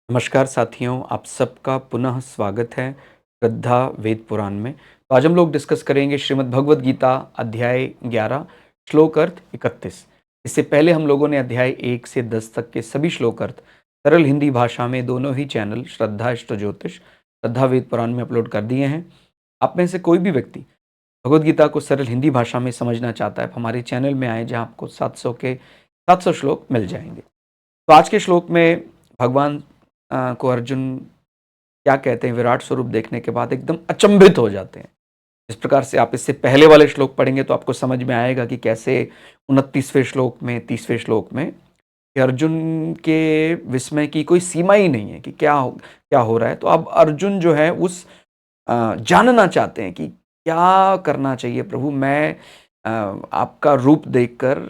नमस्कार साथियों, आप सबका पुनः स्वागत है श्रद्धा वेद पुराण में। तो आज हम लोग डिस्कस करेंगे श्रीमद् भगवद गीता अध्याय 11 श्लोक अर्थ 31। इससे पहले हम लोगों ने अध्याय 1 से 10 तक के सभी श्लोक अर्थ सरल हिंदी भाषा में दोनों ही चैनल श्रद्धा इष्ट ज्योतिष श्रद्धा वेद पुराण में अपलोड कर दिए हैं। आप में से कोई भी व्यक्ति भगवद गीता को सरल हिंदी भाषा में समझना चाहता है, हमारे चैनल में आए जहाँ आपको 700 के 700 श्लोक मिल जाएंगे। तो आज के श्लोक में भगवान को अर्जुन क्या कहते हैं, विराट स्वरूप देखने के बाद एकदम अचंभित हो जाते हैं। इस प्रकार से आप इससे पहले वाले श्लोक पढ़ेंगे तो आपको समझ में आएगा कि कैसे 29वें श्लोक में 30वें श्लोक में कि अर्जुन के विस्मय की कोई सीमा ही नहीं है कि क्या हो रहा है। तो अब अर्जुन जो है उस जानना चाहते हैं कि क्या करना चाहिए प्रभु, मैं आपका रूप देखकर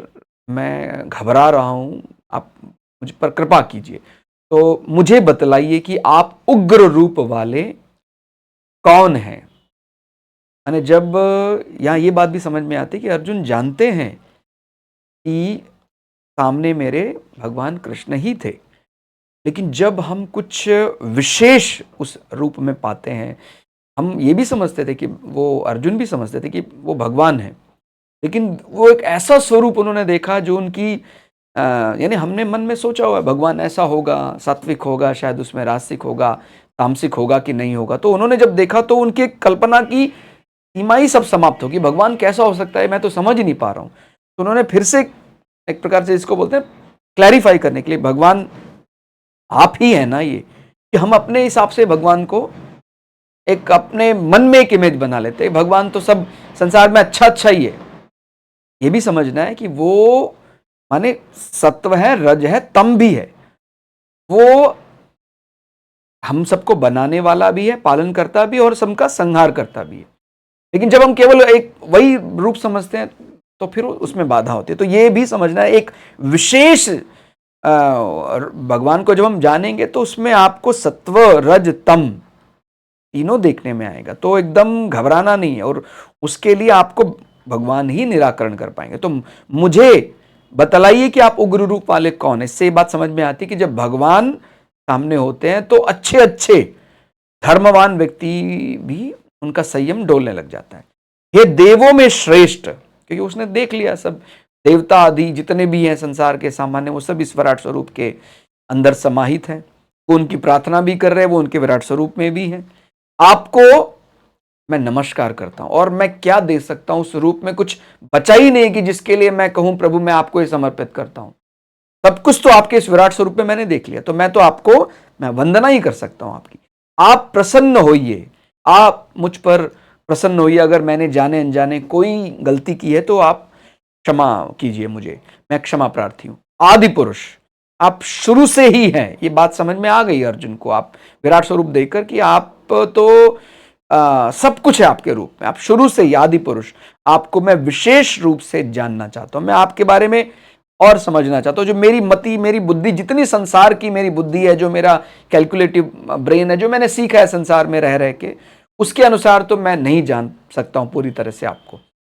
मैं घबरा रहा हूँ, आप मुझ पर कृपा कीजिए। तो मुझे बतलाइए कि आप उग्र रूप वाले कौन हैं। यानी जब यहाँ ये बात भी समझ में आती है कि अर्जुन जानते हैं कि सामने मेरे भगवान कृष्ण ही थे, लेकिन जब हम कुछ विशेष उस रूप में पाते हैं, हम ये भी समझते थे कि वो अर्जुन भी समझते थे कि वो भगवान है, लेकिन वो एक ऐसा स्वरूप उन्होंने देखा जो उनकी यानी हमने मन में सोचा हुआ है भगवान ऐसा होगा, सात्विक होगा, शायद उसमें रासिक होगा, तामसिक होगा कि नहीं होगा। तो उन्होंने जब देखा तो उनकी कल्पना की सीमा ही सब समाप्त होगी। भगवान कैसा हो सकता है, मैं तो समझ ही नहीं पा रहा हूँ। तो उन्होंने फिर से एक प्रकार से इसको बोलते हैं क्लैरिफाई करने के लिए, भगवान आप ही है ना, ये कि हम अपने हिसाब से भगवान को एक अपने मन में एक इमेज बना लेते हैं। भगवान तो सब संसार में अच्छा अच्छा ही है। ये भी समझना है कि वो माने सत्व है, रज है, तम भी है। वो हम सबको बनाने वाला भी है, पालन करता भी है और सबका संहार करता भी है। लेकिन जब हम केवल एक वही रूप समझते हैं तो फिर उसमें बाधा होती है। तो ये भी समझना है एक विशेष भगवान को जब हम जानेंगे तो उसमें आपको सत्व रज तम तीनों देखने में आएगा। तो एकदम घबराना नहीं है और उसके लिए आपको भगवान ही निराकरण कर पाएंगे। तो मुझे बतलाइए कि आप उग्र रूप वाले कौन है। इससे बात समझ में आती है कि जब भगवान सामने होते हैं तो अच्छे अच्छे धर्मवान व्यक्ति भी उनका संयम डोलने लग जाता है। ये देवों में श्रेष्ठ, क्योंकि उसने देख लिया सब देवता आदि जितने भी हैं संसार के सामान्य, वो सब इस विराट स्वरूप के अंदर समाहित हैं। वो उनकी प्रार्थना भी कर रहे हैं, वो उनके विराट स्वरूप में भी हैं। आपको मैं नमस्कार करता हूं और मैं क्या दे सकता हूं उस रूप में, कुछ बचा ही नहीं कि जिसके लिए मैं कहूं प्रभु मैं आपको ये समर्पित करता हूं। सब कुछ तो आपके इस विराट स्वरूप में मैंने देख लिया, तो मैं तो आपको मैं वंदना ही कर सकता हूं आपकी। आप प्रसन्न होइए, आप मुझ पर प्रसन्न होइए। अगर मैंने जाने अनजाने कोई गलती की है तो आप क्षमा कीजिए मुझे, मैं क्षमा प्रार्थी हूं। आदि पुरुष आप शुरू से ही हैं, ये बात समझ में आ गई अर्जुन को। आप विराट स्वरूप देखकर कि आप तो सब कुछ है आपके रूप में, आप शुरू से ही आदि पुरुष। आपको मैं विशेष रूप से जानना चाहता हूं, मैं आपके बारे में और समझना चाहता हूं। जो मेरी मति, मेरी बुद्धि, जितनी संसार की मेरी बुद्धि है, जो मेरा कैलकुलेटिव ब्रेन है, जो मैंने सीखा है संसार में रह रह के, उसके अनुसार तो मैं नहीं जान सकता हूं पूरी तरह से।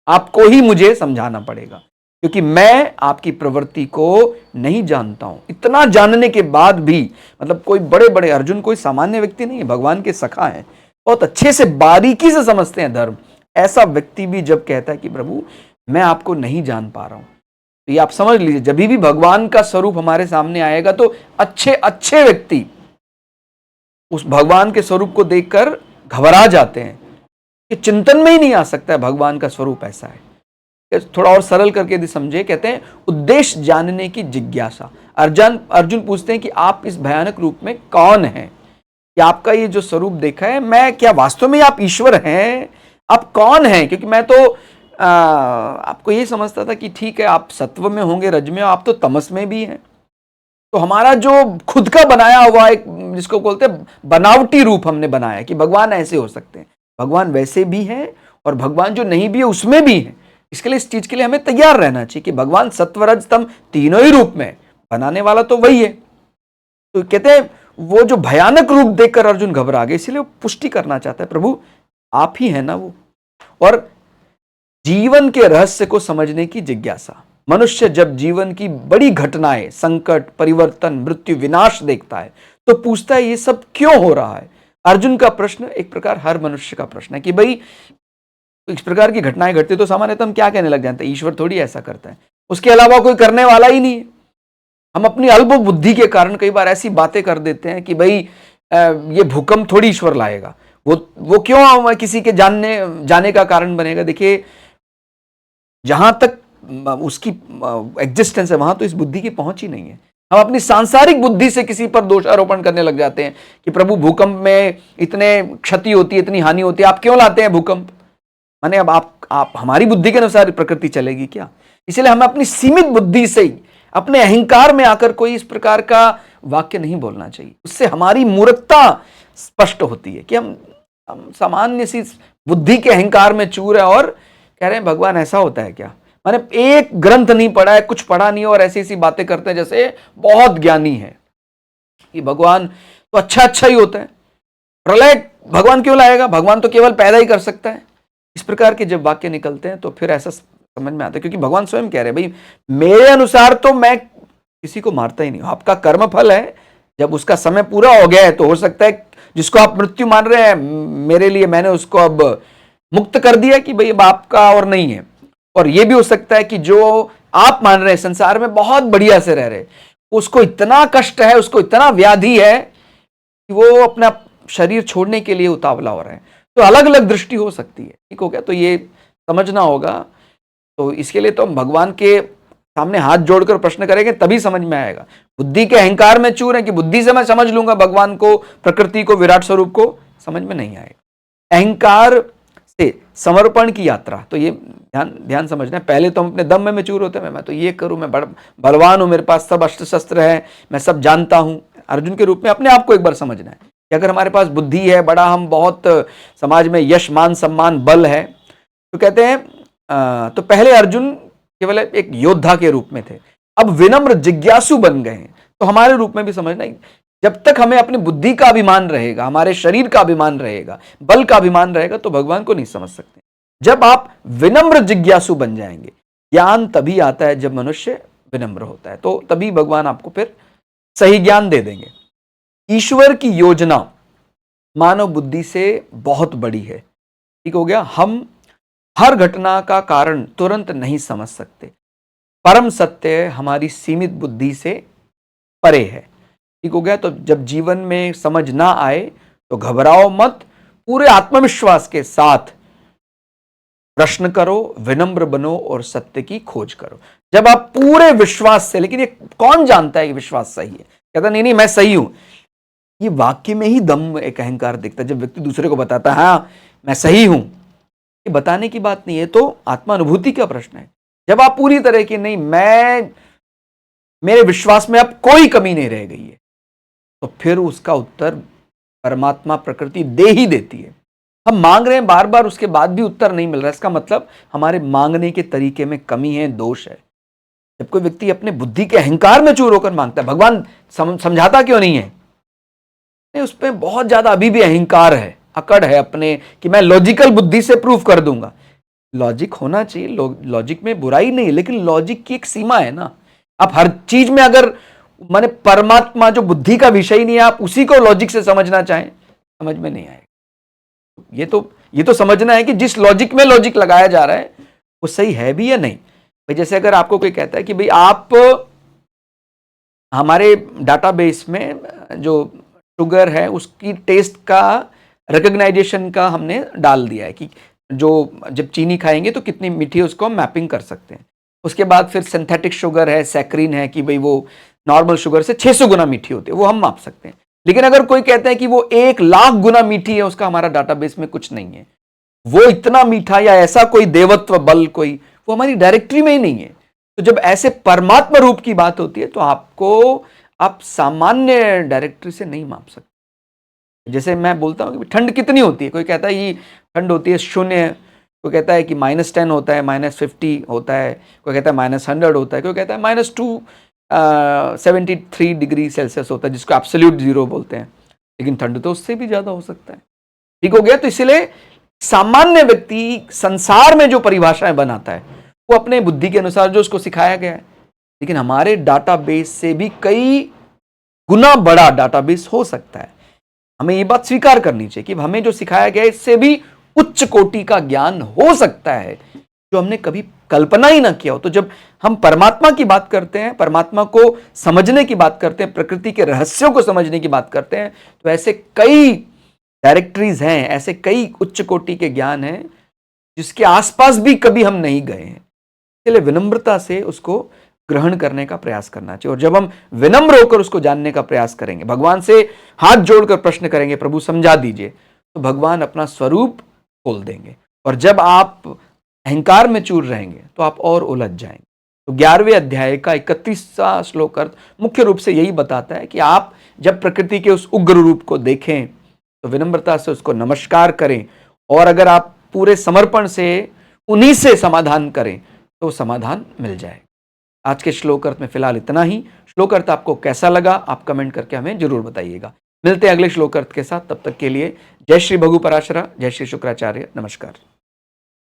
आपको ही मुझे समझाना पड़ेगा, क्योंकि मैं आपकी प्रवृत्ति को नहीं जानता हूं। इतना जानने के बाद भी, मतलब कोई बड़े बड़े अर्जुन कोई सामान्य व्यक्ति नहीं है, भगवान के सखा हैं, बहुत अच्छे से बारीकी से समझते हैं धर्म। ऐसा व्यक्ति भी जब कहता है कि प्रभु मैं आपको नहीं जान पा रहा हूं, तो ये आप समझ लीजिए जब भी भगवान का स्वरूप हमारे सामने आएगा तो अच्छे अच्छे व्यक्ति उस भगवान के स्वरूप को देखकर घबरा जाते हैं कि चिंतन में ही नहीं आ सकता है भगवान का स्वरूप ऐसा है। थोड़ा और सरल करके यदि समझे, कहते हैं उद्देश्य जानने की जिज्ञासा। अर्जुन पूछते हैं कि आप इस भयानक रूप में कौन हैं, कि आपका ये जो स्वरूप देखा है, मैं क्या वास्तव में आप ईश्वर हैं, आप कौन हैं? क्योंकि मैं तो आपको ये समझता था कि ठीक है आप सत्व में होंगे, रज में, आप तो तमस में भी हैं। तो हमारा जो खुद का बनाया हुआ एक, जिसको बोलते हैं बनावटी रूप हमने बनाया कि भगवान ऐसे हो सकते हैं, भगवान वैसे भी हैं और भगवान जो नहीं भी है उसमें भी है। इसके लिए, इस चीज के लिए हमें तैयार रहना चाहिए कि भगवान सत्व रज तम तीनों ही रूप में, बनाने वाला तो वही है। तो कहते हैं वो जो भयानक रूप देखकर अर्जुन घबरा गए, इसलिए वो पुष्टि करना चाहता है प्रभु आप ही है ना वो। और जीवन के रहस्य को समझने की जिज्ञासा, मनुष्य जब जीवन की बड़ी घटनाएं, संकट, परिवर्तन, मृत्यु, विनाश देखता है तो पूछता है ये सब क्यों हो रहा है। अर्जुन का प्रश्न एक प्रकार हर मनुष्य का प्रश्न है कि भाई इस प्रकार की घटनाएं घटती तो सामान्यतः हम क्या कहने लग जाते हैं, ईश्वर थोड़ी ऐसा करता है, उसके अलावा कोई करने वाला ही नहीं है। हम अपनी अल्प बुद्धि के कारण कई बार ऐसी बातें कर देते हैं कि भाई ये भूकंप थोड़ी ईश्वर लाएगा, वो क्यों किसी के जाने का कारण बनेगा। देखिए जहां तक उसकी एग्जिस्टेंस है वहां तो इस बुद्धि की पहुंच ही नहीं है। हम अपनी सांसारिक बुद्धि से किसी पर दोषारोपण करने लग जाते हैं कि प्रभु भूकंप में इतने क्षति होती है, इतनी हानि होती है, आप क्यों लाते हैं भूकंप। माने अब आप हमारी बुद्धि के अनुसार प्रकृति चलेगी क्या। इसलिए हमें अपनी सीमित बुद्धि से ही, अपने अहंकार में आकर कोई इस प्रकार का वाक्य नहीं बोलना चाहिए। उससे हमारी मूर्खता स्पष्ट होती है कि हम सामान्य सी बुद्धि के अहंकार में चूर है और कह रहे हैं भगवान ऐसा होता है क्या। माने एक ग्रंथ नहीं पढ़ा है, कुछ पढ़ा नहीं है और ऐसी ऐसी बातें करते हैं जैसे बहुत ज्ञानी है कि भगवान तो अच्छा ही होता है। प्रलय भगवान क्यों लाएगा, भगवान तो केवल पैदा ही कर सकता है। इस प्रकार के जब वाक्य निकलते हैं तो फिर ऐसा समझ में आता है, क्योंकि भगवान स्वयं कह रहे हैं भाई मेरे अनुसार तो मैं किसी को मारता ही नहीं। आपका कर्म फल है, जब उसका समय पूरा हो गया है तो हो सकता है जिसको आप मृत्यु मान रहे हैं मेरे लिए मैंने उसको अब मुक्त कर दिया कि भाई अब आपका और नहीं है। और यह भी हो सकता है कि जो आप मान रहे हैं संसार में बहुत बढ़िया से रह रहे, उसको इतना कष्ट है, उसको इतना व्याधि है कि वो अपना शरीर छोड़ने के लिए उतावला हो रहे हैं। तो अलग अलग दृष्टि हो सकती है। ठीक हो गया, तो ये समझना होगा। तो इसके लिए तो हम भगवान के सामने हाथ जोड़कर प्रश्न करेंगे तभी समझ में आएगा। बुद्धि के अहंकार में चूर है कि बुद्धि से मैं समझ लूंगा भगवान को, प्रकृति को, विराट स्वरूप को, समझ में नहीं आएगा। अहंकार से समर्पण की यात्रा, तो ये ध्यान समझना है। पहले तो हम अपने दम में चूर होते हैं, मैं तो ये करूं, मैं बलवान हूं, मेरे पास सब अस्त्र शस्त्र है, मैं सब जानता हूं। अर्जुन के रूप में अपने आप को एक बार समझना है कि अगर हमारे पास बुद्धि है, बड़ा हम बहुत समाज में यश मान सम्मान बल है, तो कहते हैं तो पहले अर्जुन केवल एक योद्धा के रूप में थे, अब विनम्र जिज्ञासु बन गए हैं। तो हमारे रूप में भी समझना है, जब तक हमें अपनी बुद्धि का अभिमान रहेगा, हमारे शरीर का अभिमान रहेगा, बल का अभिमान रहेगा, तो भगवान को नहीं समझ सकते। जब आप विनम्र जिज्ञासु बन जाएंगे, ज्ञान तभी आता है जब मनुष्य विनम्र होता है, तो तभी भगवान आपको फिर सही ज्ञान दे देंगे। ईश्वर की योजना मानव बुद्धि से बहुत बड़ी है। ठीक हो गया, हम हर घटना का कारण तुरंत नहीं समझ सकते। परम सत्य हमारी सीमित बुद्धि से परे है। ठीक हो गया, तो जब जीवन में समझ ना आए तो घबराओ मत, पूरे आत्मविश्वास के साथ प्रश्न करो, विनम्र बनो और सत्य की खोज करो। जब आप पूरे विश्वास से, लेकिन ये कौन जानता है कि विश्वास सही है, कहता नहीं मैं सही हूं, ये वाक्य में ही दम एक अहंकार दिखता है। जब व्यक्ति दूसरे को बताता है हाँ मैं सही हूं, ये बताने की बात नहीं है, तो आत्मानुभूति का प्रश्न है। जब आप पूरी तरह की नहीं, मेरे विश्वास में अब कोई कमी नहीं रह गई है, तो फिर उसका उत्तर परमात्मा प्रकृति दे ही देती है। हम मांग रहे हैं बार बार, उसके बाद भी उत्तर नहीं मिल रहा, इसका मतलब हमारे मांगने के तरीके में कमी है, दोष है। जब कोई व्यक्ति अपने बुद्धि के अहंकार में चूर होकर मांगता है, भगवान समझाता क्यों नहीं है, नहीं उस पर बहुत ज्यादा अभी भी अहंकार है, अकड़ है अपने कि मैं लॉजिकल बुद्धि से प्रूफ कर दूंगा। लॉजिक होना चाहिए, लॉजिक में बुराई नहीं, लेकिन लॉजिक की एक सीमा है ना। आप हर चीज में अगर माने परमात्मा जो बुद्धि का विषय नहीं है, आप उसी को लॉजिक से समझना चाहें, समझ में नहीं आएगा। ये तो समझना है कि जिस लॉजिक में लॉजिक लगाया जा रहा है वो सही है भी या नहीं। भाई जैसे अगर आपको कोई कहता है कि भाई आप हमारे डाटाबेस में जो शुगर है उसकी टेस्ट का रिकग्नाइजेशन का हमने डाल दिया है कि जो जब चीनी खाएंगे तो कितनी मीठी है उसको हम मैपिंग कर सकते हैं। उसके बाद फिर सिंथेटिक शुगर है, सैक्रिन है कि भाई वो नॉर्मल शुगर से 600 गुना मीठी होती है, वो हम माप सकते हैं। लेकिन अगर कोई कहता है कि वो 1,00,000 गुना मीठी है, उसका हमारा डाटाबेस में कुछ नहीं है, वो इतना मीठा या ऐसा कोई देवत्व बल कोई वो हमारी डायरेक्टरी में ही नहीं है। तो जब ऐसे परमात्मा रूप की बात होती है तो आप सामान्य डायरेक्टरी से नहीं माप सकते। जैसे मैं बोलता हूं कि ठंड कितनी होती है, कोई कहता है ये ठंड होती है 0, कोई कहता है कि -10 होता है, -50 होता है, कोई कहता है -100 होता है, कोई कहता है -273 डिग्री सेल्सियस होता है, जिसको एब्सोल्यूट जीरो बोलते हैं। लेकिन ठंड तो उससे भी ज्यादा हो सकता है। ठीक हो गया, तो इसलिए सामान्य व्यक्ति संसार में जो परिभाषाएं बनाता है वो अपने बुद्धि के अनुसार जो उसको सिखाया गया है। लेकिन हमारे डाटाबेस से भी कई गुना बड़ा डाटाबेस हो सकता है। हमें ये बात स्वीकार करनी चाहिए कि हमें जो सिखाया गया है इससे भी उच्च कोटि का ज्ञान हो सकता है जो हमने कभी कल्पना ही ना किया हो। तो जब हम परमात्मा की बात करते हैं, परमात्मा को समझने की बात करते हैं, प्रकृति के रहस्यों को समझने की बात करते हैं, तो ऐसे कई डायरेक्टरीज हैं, ऐसे कई उच्च कोटि के ज्ञान हैं जिसके आसपास भी कभी हम नहीं गए हैं। इसलिए विनम्रता से उसको ग्रहण करने का प्रयास करना चाहिए। और जब हम विनम्र होकर उसको जानने का प्रयास करेंगे, भगवान से हाथ जोड़कर प्रश्न करेंगे, प्रभु समझा दीजिए, तो भगवान अपना स्वरूप खोल देंगे। और जब आप अहंकार में चूर रहेंगे तो आप और उलझ जाएंगे। तो 11वें अध्याय का 31वां श्लोक अर्थ मुख्य रूप से यही बताता है कि आप जब प्रकृति के उस उग्र रूप को देखें तो विनम्रता से उसको नमस्कार करें, और अगर आप पूरे समर्पण से उन्हीं से समाधान करें तो समाधान मिल जाए। आज के श्लोक अर्थ में फिलहाल इतना ही। श्लोक अर्थ आपको कैसा लगा आप कमेंट करके हमें जरूर बताइएगा। मिलते हैं अगले श्लोक अर्थ के साथ, तब तक के लिए जय श्री भगु पराशरा, जय श्री शुक्राचार्य, नमस्कार।